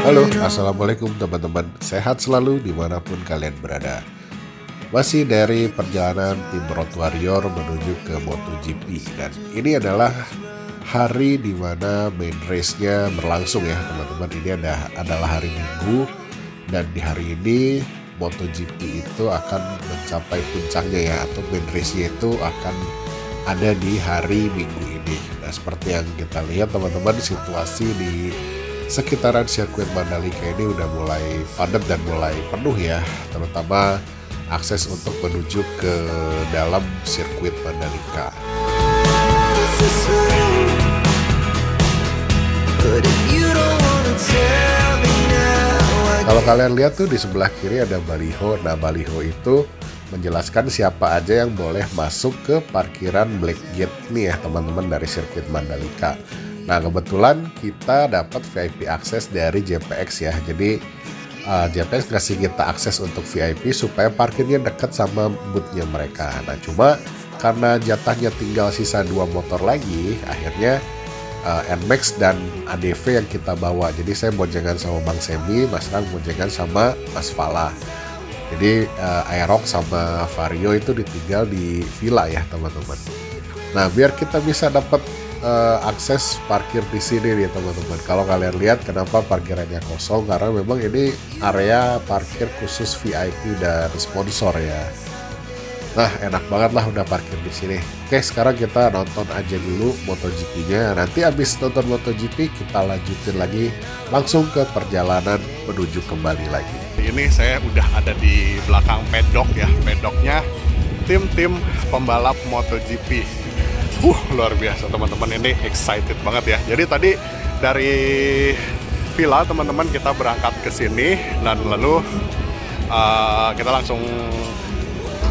Halo, assalamualaikum teman-teman. Sehat selalu dimanapun kalian berada. Masih dari perjalanan tim Road Warrior menuju ke MotoGP, dan ini adalah hari dimana main race-nya berlangsung ya teman-teman. Ini adalah hari Minggu, dan di hari ini MotoGP itu akan mencapai puncaknya ya, atau main race-nya itu akan ada di hari Minggu ini. Nah, seperti yang kita lihat teman-teman, situasi di sekitaran sirkuit Mandalika ini udah mulai padat dan mulai penuh ya, terutama akses untuk menuju ke dalam sirkuit Mandalika. Kalau kalian lihat tuh di sebelah kiri ada baliho. Nah, baliho itu menjelaskan siapa aja yang boleh masuk ke parkiran Black Gate nih ya teman-teman, dari sirkuit Mandalika. Nah, kebetulan kita dapat VIP akses dari JPX ya. Jadi JPX kasih kita akses untuk VIP supaya parkirnya dekat sama bootnya mereka. Nah, cuma karena jatahnya tinggal sisa 2 motor lagi, akhirnya NMAX dan ADV yang kita bawa. Jadi saya boncengan sama Bang Semi, Mas Rang boncengan sama Mas Falah. Jadi Aerox sama Vario itu ditinggal di villa ya teman-teman. Nah, biar kita bisa dapat akses parkir di sini nih teman-teman. Kalau kalian lihat kenapa parkirannya kosong, karena memang ini area parkir khusus VIP dan sponsor ya. Nah, enak banget lah udah parkir di sini. Oke, sekarang kita nonton aja dulu MotoGP-nya. Nanti abis nonton MotoGP kita lanjutin lagi langsung ke perjalanan menuju kembali lagi. Ini saya udah ada di belakang pedok ya, pedoknya tim-tim pembalap MotoGP. Luar biasa teman-teman, ini excited banget ya. Jadi tadi dari villa teman-teman kita berangkat ke sini, dan lalu kita langsung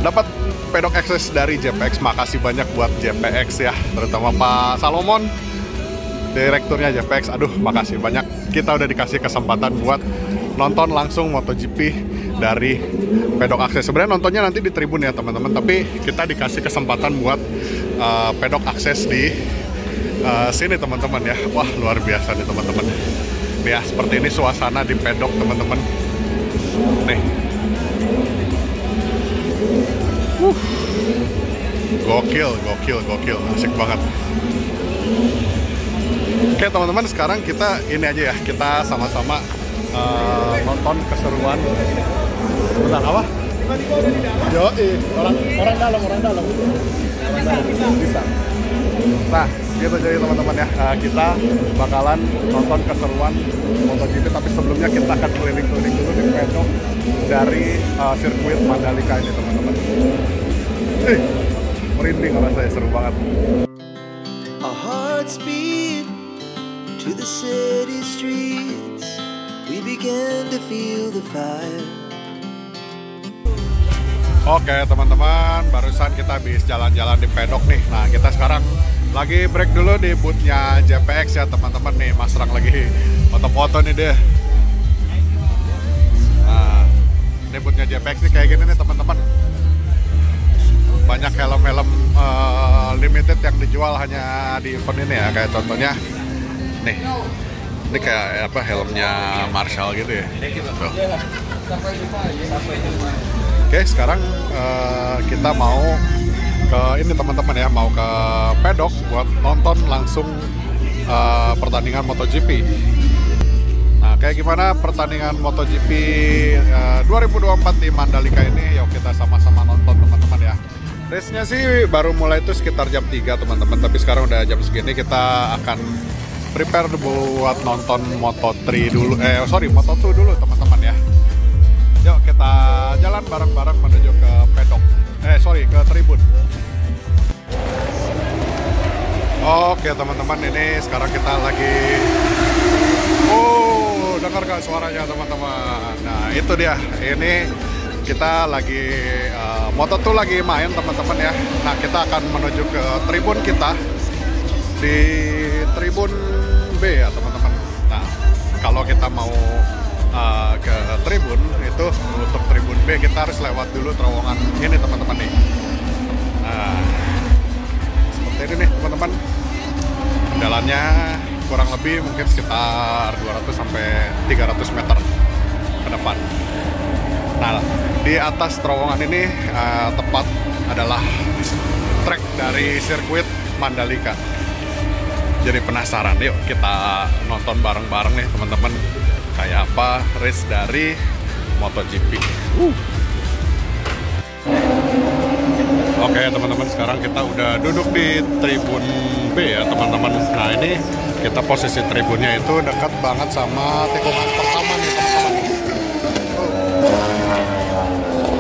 dapat pedok akses dari JPX. Makasih banyak buat JPX ya, terutama Pak Salomon, direkturnya JPX. Aduh, makasih banyak. Kita udah dikasih kesempatan buat nonton langsung MotoGP dari pedok akses. Sebenarnya nontonnya nanti di tribun ya teman-teman, tapi kita dikasih kesempatan buat pedok akses di sini teman-teman ya. Wah, luar biasa nih teman-teman. Nih ya, seperti ini suasana di pedok teman-teman. Nih. Gokil, asik banget. Oke teman-teman, sekarang kita ini aja ya, kita sama-sama nonton keseruan. Bentar, apa? Yoi, orang dalam. Bisa. Nah, gitu jadi teman-teman ya, kita bakalan nonton keseruan MotoGP, tapi sebelumnya kita akan keliling-keliling dulu di pedok dari sirkuit Mandalika ini teman-teman. Merinding rasanya, seru banget. Our hearts beat to the city streets. We began to feel the fire. Oke teman-teman, barusan kita habis jalan-jalan di pedok nih. Nah, kita sekarang lagi break dulu di bootnya JPX ya teman-teman. Nih Mas Rang lagi foto-foto nih deh. Nah, ini bootnya JPX nih kayak gini nih teman-teman. Banyak helm-helm limited yang dijual hanya di event ini ya. Kayak contohnya nih, ini kayak apa, helmnya Marshall gitu ya. Tuh. Oke, sekarang kita mau ke ini teman-teman ya, mau ke pedok buat nonton langsung pertandingan MotoGP. Nah, kayak gimana pertandingan MotoGP 2024 di Mandalika ini? Yuk kita sama-sama nonton teman-teman ya. Race-nya sih baru mulai itu sekitar jam 3 teman-teman, tapi sekarang udah jam segini kita akan prepare buat nonton Moto3 dulu, Moto2 dulu teman-teman ya. Yuk kita jalan bareng-bareng menuju ke pedok, ke tribun. Oke teman-teman, ini sekarang kita lagi, dengar gak suaranya teman-teman? Nah itu dia, ini kita lagi Moto2 lagi main teman-teman ya. Nah, kita akan menuju ke tribun kita di tribun B ya teman-teman. Nah, kalau kita mau ke tribun itu, untuk tribun B kita harus lewat dulu terowongan ini teman-teman nih. Nah, seperti ini nih teman-teman, jalannya kurang lebih mungkin sekitar 200 sampai 300 meter ke depan. Nah, di atas terowongan ini tepat adalah trek dari sirkuit Mandalika. Jadi penasaran, yuk kita nonton bareng-bareng nih teman-teman, kayak apa race dari MotoGP. Oke teman-teman, sekarang kita udah duduk di tribun B ya teman-teman. Nah ini kita posisi tribunnya itu dekat banget sama tikungan pertama nih teman-teman.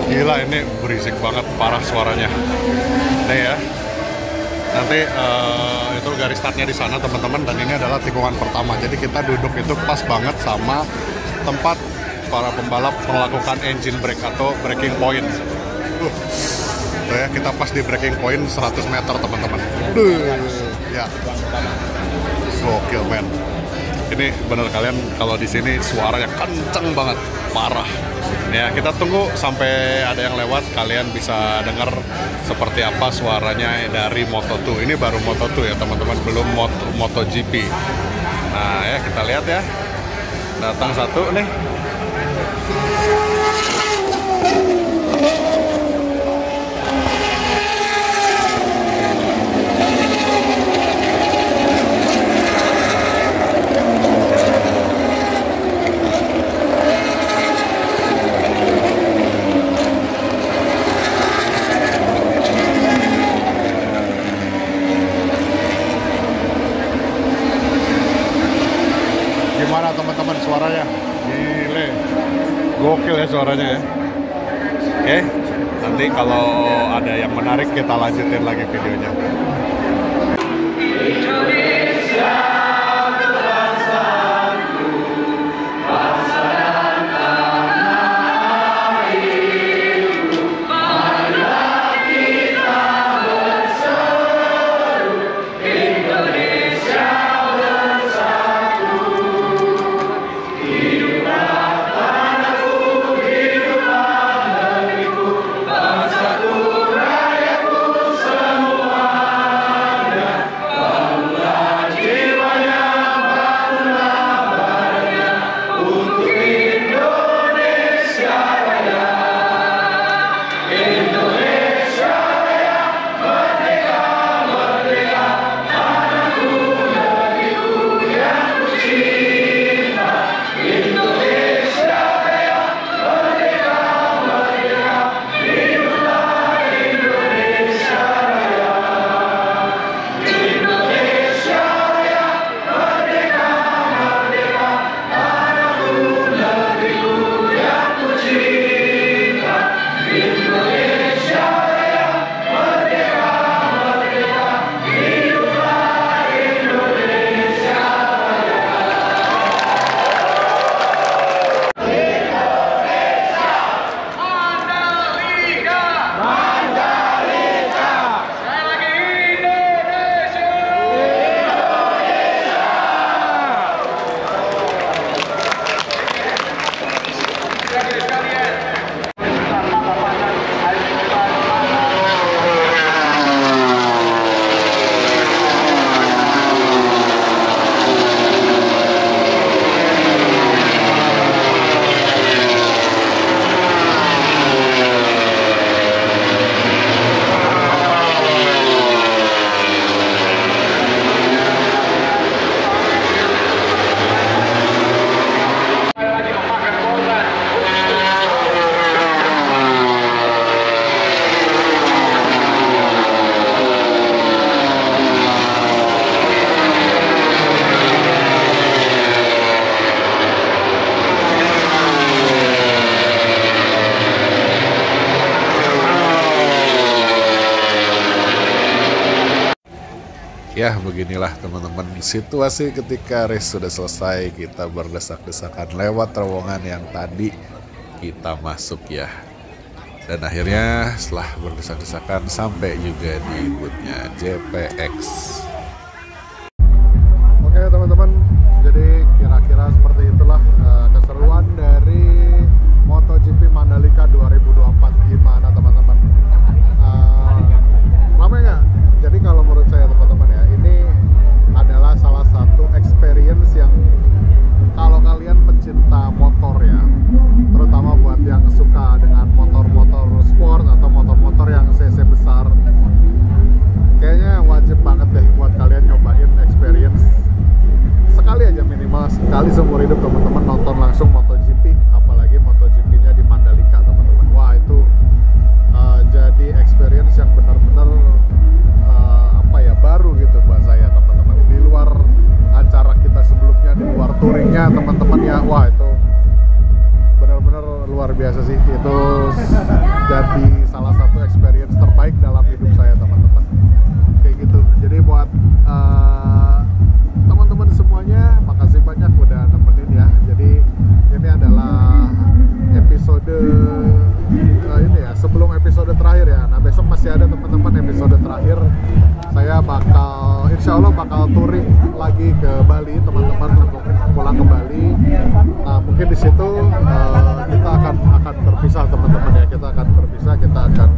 Gila, ini berisik banget, parah suaranya. Nih ya, nanti itu garis startnya di sana teman-teman, dan ini adalah tikungan pertama. Jadi kita duduk itu pas banget sama tempat para pembalap melakukan engine brake atau braking point. Tuh ya, kita pas di breaking point 100 meter teman-teman. Ya, gokil men. Ini bener, kalian kalau di sini suaranya kenceng banget, parah. Ya, kita tunggu sampai ada yang lewat, kalian bisa dengar seperti apa suaranya dari Moto2. Ini baru Moto2 ya teman-teman, belum MotoGP. Nah ya, kita lihat ya, datang satu nih. Gimana teman-teman suaranya? Gile, gokil ya suaranya ya. Oke, nanti kalau ada yang menarik kita lanjutin lagi videonya. Ya beginilah teman-teman situasi ketika race sudah selesai, kita berdesak-desakan lewat terowongan yang tadi kita masuk ya. Dan akhirnya setelah berdesak-desakan sampai juga di bootnya JPX. Oke teman-teman, jadi kira-kira seperti itulah keseruan dari MotoGP Mandalika 2024. Gimana teman-teman? Ramai nggak? Jadi kalau menurut saya teman-teman ya, ini adalah salah satu eksperimen teman-teman ya, wah itu benar-benar luar biasa sih. Itu jadi salah satu experience terbaik dalam hidup saya teman-teman, kayak gitu. Jadi buat teman-teman semuanya, makasih banyak udah nemenin ya. Jadi ini adalah episode ini ya, sebelum episode terakhir ya. Nah besok masih ada teman-teman episode terakhir. Saya bakal, insya Allah bakal touring lagi ke Bali teman-teman, untuk pulang ke Bali. Nah mungkin di situ kita akan berpisah teman-teman ya. Kita akan berpisah, kita akan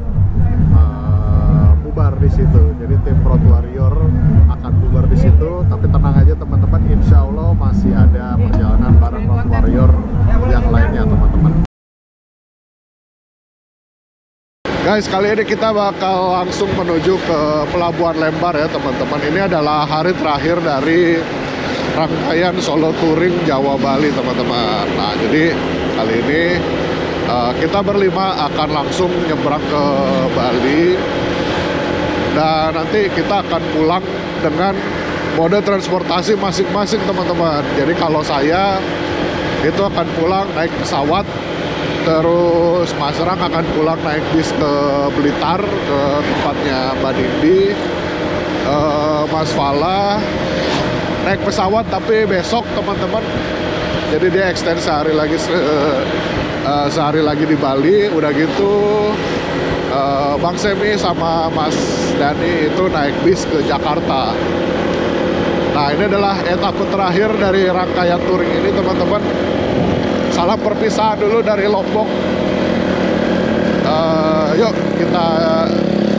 bubar di situ. Jadi tim Road Warrior akan bubar di situ. Tapi tenang aja teman-teman, insya Allah masih ada perjalanan bareng Road Warrior yang lainnya teman-teman. Guys, kali ini kita bakal langsung menuju ke Pelabuhan Lembar ya teman-teman. Ini adalah hari terakhir dari rangkaian solo touring Jawa Bali teman-teman. Nah jadi kali ini kita berlima akan langsung nyebrang ke Bali. Dan nanti kita akan pulang dengan mode transportasi masing-masing teman-teman. Jadi kalau saya itu akan pulang naik pesawat, terus Mas Rang akan pulang naik bis ke Blitar, ke tempatnya Mbak Nindi. Mas Fala naik pesawat tapi besok teman-teman. Jadi dia extend sehari lagi di Bali. Udah gitu Bang Semi sama Mas Dani itu naik bis ke Jakarta. Nah ini adalah etapa terakhir dari rangkaian touring ini teman-teman. Salam perpisahan dulu dari Lombok. Yuk kita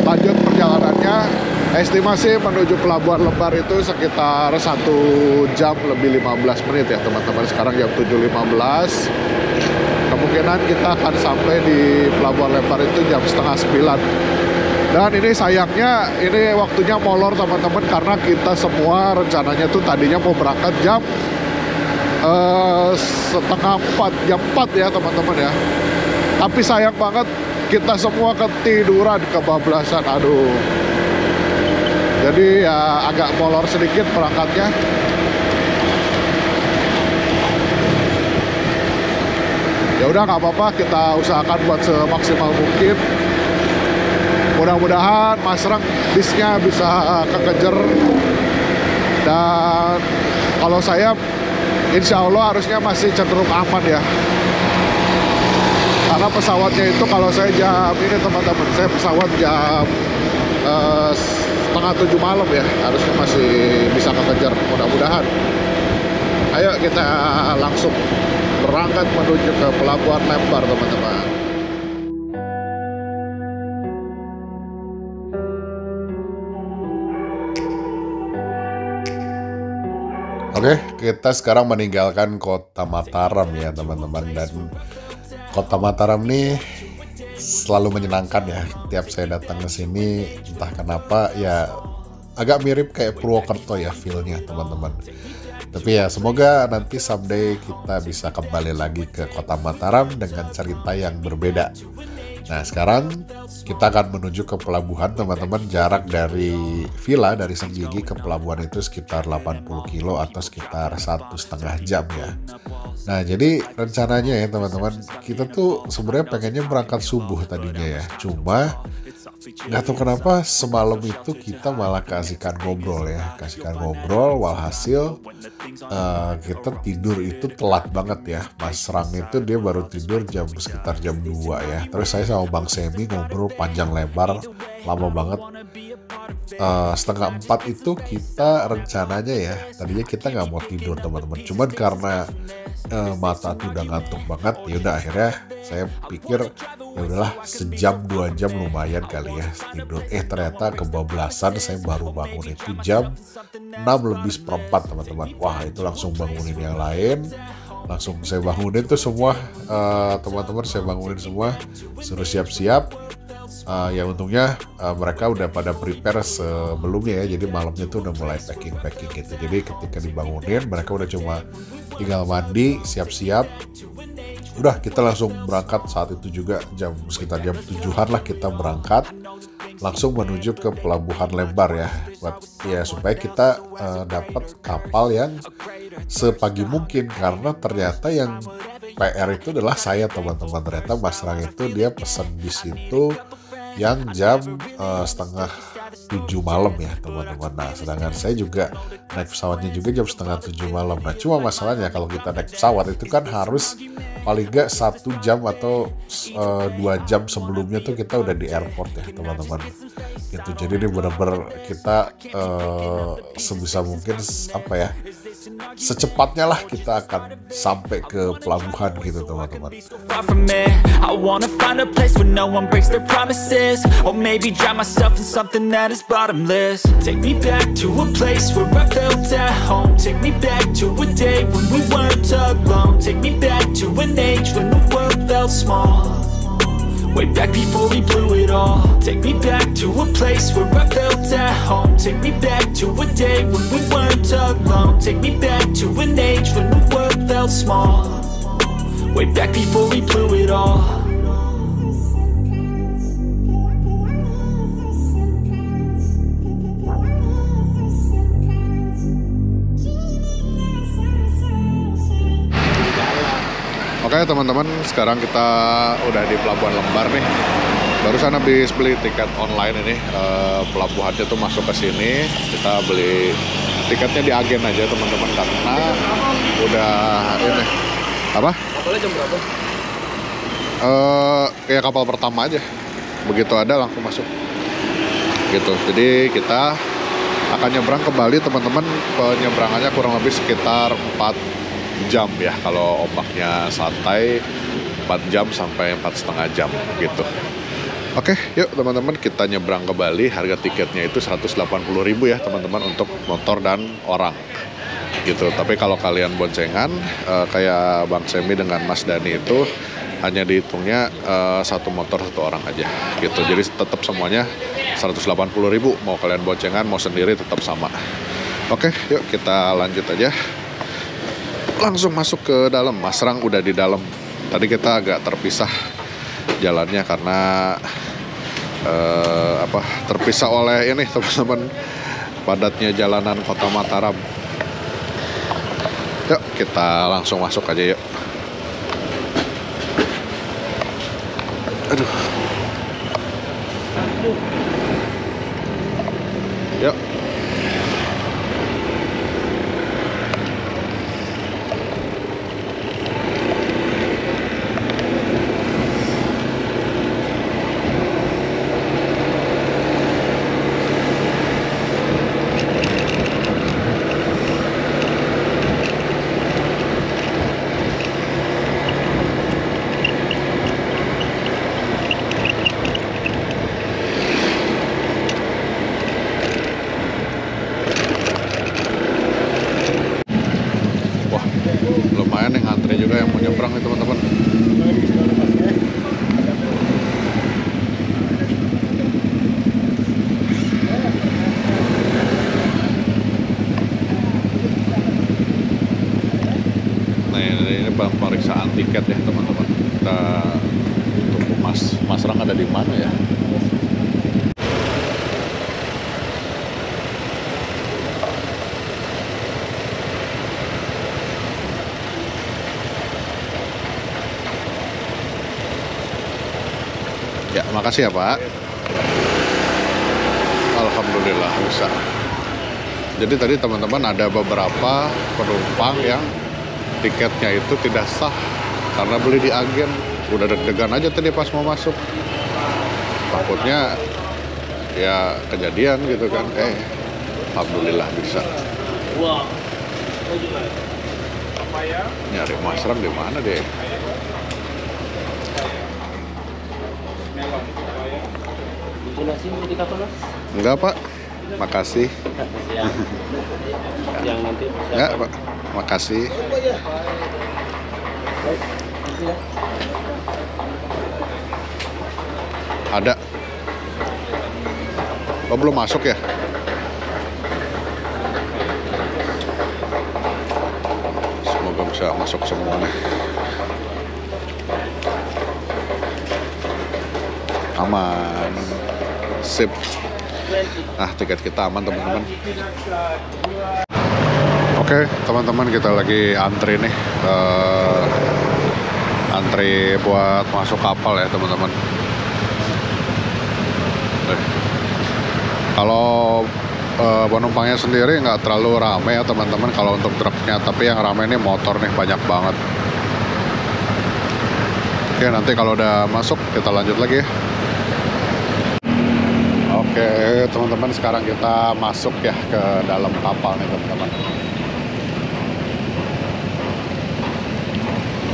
lanjut perjalanannya. Estimasi menuju Pelabuhan Lembar itu sekitar 1 jam lebih 15 menit ya teman-teman. Sekarang jam 7.15. Kemungkinan kita akan sampai di Pelabuhan Lembar itu jam 8:30. Dan ini sayangnya ini waktunya molor teman-teman, karena kita semua rencananya tuh tadinya mau berangkat jam 3:30, jam 4 ya teman-teman ya. Tapi sayang banget kita semua ketiduran, kebablasan. Aduh. Jadi ya agak molor sedikit berangkatnya. Ya udah nggak apa-apa, kita usahakan buat semaksimal mungkin. Mudah-mudahan Mas Rang bisnya bisa kekejar. Dan kalau saya insya Allah harusnya masih cenderung aman ya. Karena pesawatnya itu kalau saya jam ini teman-teman, saya pesawat jam 6:30 malam ya. Harusnya masih bisa kekejar, mudah-mudahan. Ayo kita langsung berangkat menuju ke Pelabuhan Lembar teman-teman. Oke, kita sekarang meninggalkan kota Mataram ya teman-teman. Dan kota Mataram nih selalu menyenangkan ya. Tiap saya datang ke sini, entah kenapa ya agak mirip kayak Purwokerto ya feel-nya teman-teman. Tapi ya semoga nanti someday kita bisa kembali lagi ke kota Mataram dengan cerita yang berbeda. Nah sekarang kita akan menuju ke pelabuhan teman-teman. Jarak dari villa, dari Senggigi ke pelabuhan itu sekitar 80 kilo atau sekitar 1,5 jam ya. Nah jadi rencananya ya teman-teman, kita tuh sebenarnya pengennya berangkat subuh tadinya ya. Cuma nggak tahu kenapa semalam itu kita malah keasikan ngobrol ya. Keasikan ngobrol, walhasil kita tidur itu telat banget ya. Mas Rang itu dia baru tidur sekitar jam 2 ya. Terus saya sama Bang Semi ngobrol panjang lebar, lama banget. 3:30 itu kita rencananya ya, tadinya kita nggak mau tidur teman-teman. Cuman karena mata tuh udah ngantuk banget, ya udah akhirnya saya pikir ya udahlah sejam 2 jam lumayan kali ya tidur. Ternyata kebablasan, saya baru bangun itu jam 6:04 teman-teman. Wah itu langsung bangunin yang lain, langsung saya bangunin tuh semua teman-teman, saya bangunin semua, suruh siap-siap. Ya untungnya mereka udah pada prepare sebelumnya ya, jadi malamnya tuh udah mulai packing gitu. Jadi ketika dibangunin mereka udah cuma tinggal mandi, siap-siap. Udah kita langsung berangkat saat itu juga sekitar jam 7-an lah kita berangkat. langsung menuju ke Pelabuhan Lembar ya, buat ya supaya kita dapat kapal yang sepagi mungkin, karena ternyata yang PR itu adalah saya teman-teman. Ternyata Mas Rang itu dia pesan di situ yang jam setengah 7 malam ya teman-teman. Nah sedangkan saya juga naik pesawatnya juga jam setengah 7 malam. Nah cuma masalahnya kalau kita naik pesawat itu kan harus paling nggak 1 jam atau 2 jam sebelumnya tuh kita udah di airport ya teman-teman gitu. Jadi ini benar-benar kita sebisa mungkin apa ya, secepatnya lah kita akan sampai ke pelabuhan gitu teman-teman. I wanna find a place where no one breaks their promises, or maybe drown myself in something that is bottomless. Take me back to a place where I felt at home. Take me back to a day when we weren't alone. Take me back to an age when the world felt small, way back before we blew it all. Take me back to a place where I felt at home. Take me back to a day when we weren't alone. Take me back to an age when the world felt small, way back before we blew it all. Oke teman-teman, sekarang kita udah di Pelabuhan Lembar nih. Barusan habis beli tiket online ini, pelabuhannya tuh masuk ke sini. Kita beli tiketnya di agen aja teman-teman, karena udah ini apa? Kapalnya jam berapa? Ya kapal pertama aja. Begitu ada langsung masuk. Gitu. Jadi kita akan nyebrang ke Bali teman-teman. Penyeberangannya kurang lebih sekitar 4 jam ya, kalau ombaknya santai 4 jam sampai 4,5 jam gitu. Oke, yuk teman-teman kita nyebrang ke Bali. Harga tiketnya itu 180.000 ya teman-teman untuk motor dan orang gitu. Tapi kalau kalian boncengan kayak Bang Semi dengan Mas Dani itu hanya dihitungnya 1 motor 1 orang aja gitu. Jadi tetap semuanya 180.000, mau kalian boncengan mau sendiri tetap sama. Oke, yuk kita lanjut aja. Langsung masuk ke dalam. Mas Rang udah di dalam. Tadi kita agak terpisah jalannya karena terpisah oleh ini teman-teman, padatnya jalanan Kota Mataram. Yuk kita langsung masuk aja yuk. Aduh. Yuk. Lumayan yang ngantri juga yang mau nyebrang nih teman-teman. Nah ini pemeriksaan tiket ya teman-teman. Kita tunggu Mas Rang ada di mana ya? Ya, makasih ya Pak. Alhamdulillah bisa. Jadi tadi teman-teman ada beberapa penumpang yang tiketnya itu tidak sah karena beli di agen. Udah deg-degan aja tadi pas mau masuk. Takutnya ya kejadian gitu kan. Alhamdulillah bisa. Nyari Mas Rang di mana deh? Itu nasi mau dikapa mas? Enggak Pak, makasih. Yang nanti Ya Pak, makasih. Ada. Oh belum masuk ya? Semoga bisa masuk semuanya. Aman. Sip. Nah, tiket kita aman teman-teman. Oke, teman-teman, kita lagi antri nih. Antri buat masuk kapal ya teman-teman. Kalau penumpangnya sendiri nggak terlalu rame ya teman-teman kalau untuk truknya, tapi yang rame ini motor nih, banyak banget. Oke, nanti kalau udah masuk kita lanjut lagi ya. Oke teman-teman, sekarang kita masuk ya ke dalam kapal nih teman-teman.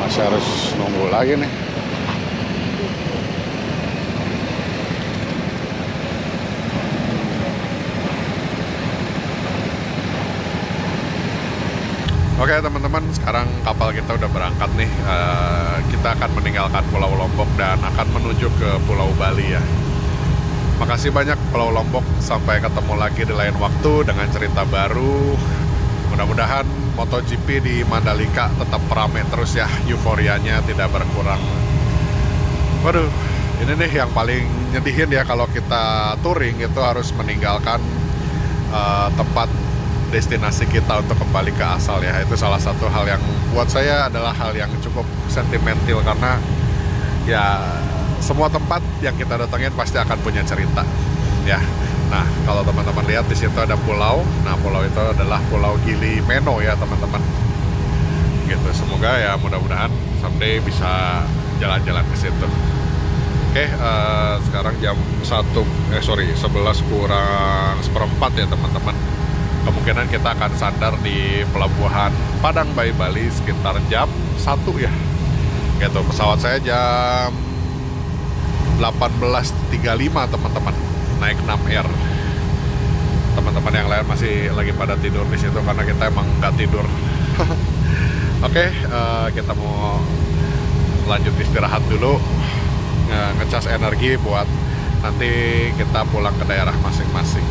Masih harus nunggu lagi nih. Oke teman-teman, sekarang kapal kita udah berangkat nih. Kita akan meninggalkan Pulau Lombok dan akan menuju ke Pulau Bali ya. Makasih banyak Pulau Lombok, sampai ketemu lagi di lain waktu dengan cerita baru. Mudah-mudahan MotoGP di Mandalika tetap ramai terus ya, euforianya tidak berkurang. Waduh, ini nih yang paling nyedihin ya kalau kita touring itu harus meninggalkan tempat destinasi kita untuk kembali ke asal ya. Itu salah satu hal yang buat saya adalah hal yang cukup sentimental, karena ya semua tempat yang kita datangin pasti akan punya cerita ya. Nah, kalau teman-teman lihat di situ ada pulau. Nah, pulau itu adalah Pulau Gili Meno ya teman-teman. Gitu. Semoga ya mudah-mudahan someday bisa jalan-jalan ke situ. Oke, sekarang jam 11 kurang seperempat ya teman-teman. Kemungkinan kita akan sandar di pelabuhan Padang Bayi Bali sekitar jam 1 ya. Gitu, pesawat saya jam 18.35 teman-teman, naik 6R. Teman-teman yang lain masih lagi pada tidur di situ karena kita emang nggak tidur. Oke, kita mau lanjut istirahat dulu, ngecas energi buat nanti kita pulang ke daerah masing-masing.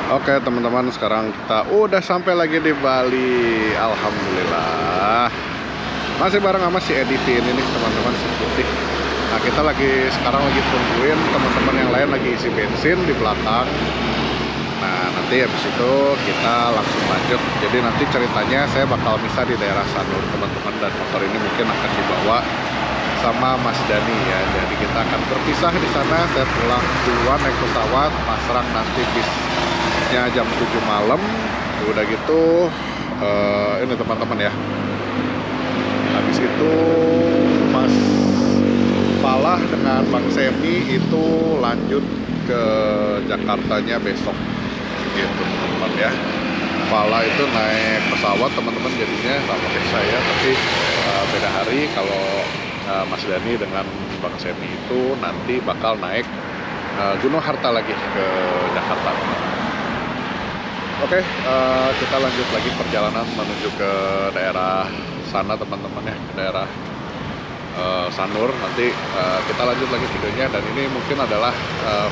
Oke teman-teman, sekarang kita udah sampai lagi di Bali. Alhamdulillah. Masih bareng sama si EDV ini nih teman-teman, si putih. Nah, kita sekarang lagi tungguin teman-teman yang lain lagi isi bensin di belakang. Nah, nanti habis itu kita langsung lanjut. Jadi nanti ceritanya saya bakal misah di daerah Sanur teman-teman, dan motor ini mungkin akan dibawa sama Mas Dani ya. Jadi kita akan berpisah di sana. Saya pulang duluan naik pesawat, pasrang nanti bisnya jam 7 malam. Udah gitu ini teman-teman ya. Habis itu Mas Falah dengan Bang Semi itu lanjut ke Jakartanya besok gitu teman-teman ya. Falah itu naik pesawat teman-teman, jadinya sama kayak saya, tapi beda hari. Kalau Mas Dani dengan Bang Semi itu nanti bakal naik Gunung Harta lagi ke Jakarta. Oke, kita lanjut lagi perjalanan menuju ke daerah sana teman-teman ya, ke daerah Sanur. Nanti kita lanjut lagi videonya, dan ini mungkin adalah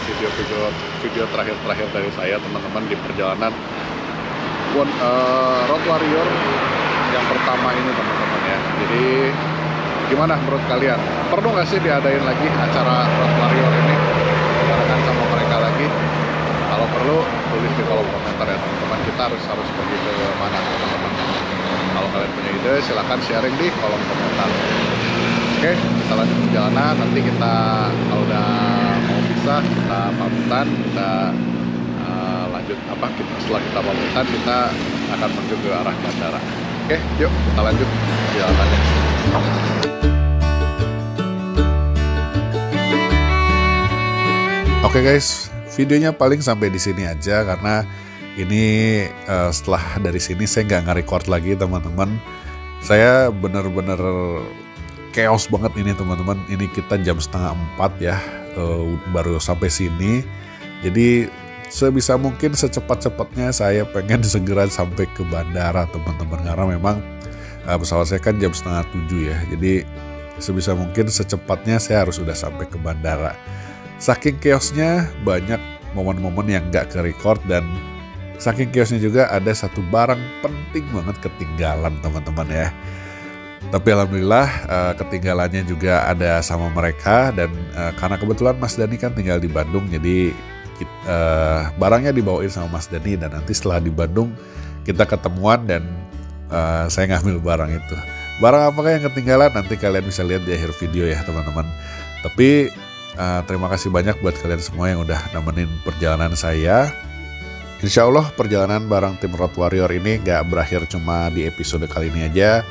video terakhir dari saya teman-teman di perjalanan Road Warrior yang pertama ini teman-teman ya. Jadi gimana menurut kalian? Perlu nggak sih diadain lagi acara Road Warrior ini? Barengan sama mereka lagi? Kalau perlu tulis di kolom komentar ya teman-teman. Kita harus pergi ke mana teman-teman? Kalau kalian punya ide silahkan sharing di kolom komentar. Oke, kita lanjut perjalanan. Nanti kita kalau udah mau pisah kita pamitan, kita lanjut setelah kita pamitan kita akan menuju ke arah bandara. Oke, yuk kita lanjut perjalanannya. Oke guys, videonya paling sampai di sini aja, karena ini setelah dari sini saya nggak nge-record lagi teman-teman. Saya bener-bener chaos banget ini teman-teman. Ini kita jam 3:30 ya baru sampai sini. Jadi sebisa mungkin secepat-cepatnya saya pengen segera sampai ke bandara teman-teman, karena memang pesawat saya kan jam 6:30 ya, jadi sebisa mungkin secepatnya saya harus sudah sampai ke bandara. Saking chaosnya banyak momen-momen yang gak ke-record, dan saking chaosnya juga ada satu barang penting banget ketinggalan teman-teman ya. Tapi alhamdulillah ketinggalannya juga ada sama mereka, dan karena kebetulan Mas Dani kan tinggal di Bandung, jadi barangnya dibawain sama Mas Dani, dan nanti setelah di Bandung kita ketemuan dan saya ngambil barang itu. Barang apakah yang ketinggalan nanti kalian bisa lihat di akhir video ya teman-teman. Tapi terima kasih banyak buat kalian semua yang udah nemenin perjalanan saya. Insya Allah perjalanan bareng tim Road Warrior ini gak berakhir cuma di episode kali ini aja.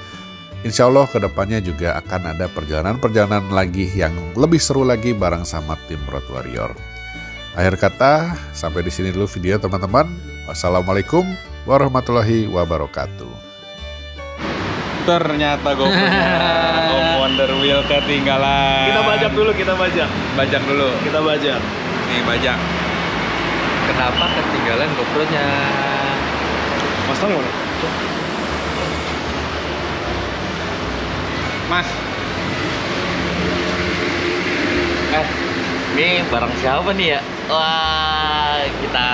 Insya Allah kedepannya juga akan ada perjalanan-perjalanan lagi yang lebih seru lagi bareng sama tim Road Warrior. Akhir kata, sampai di sini dulu video teman-teman. Wassalamualaikum warahmatullahi wabarakatuh. Ternyata GoPro-nya Om Wonder Wheel ketinggalan. Kita bajak dulu, kita bajak. Bajak dulu. Kita bajak. Nih bajak. Kenapa ketinggalan GoPro-nya? Mas Tony mana? Mas. Ini barang siapa nih ya? Wah, kita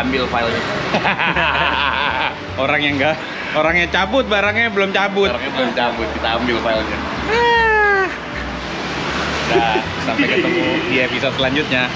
ambil filenya. Orangnya cabut, barangnya belum cabut. Barangnya belum cabut, kita ambil filenya. Nah, sampai ketemu di episode selanjutnya.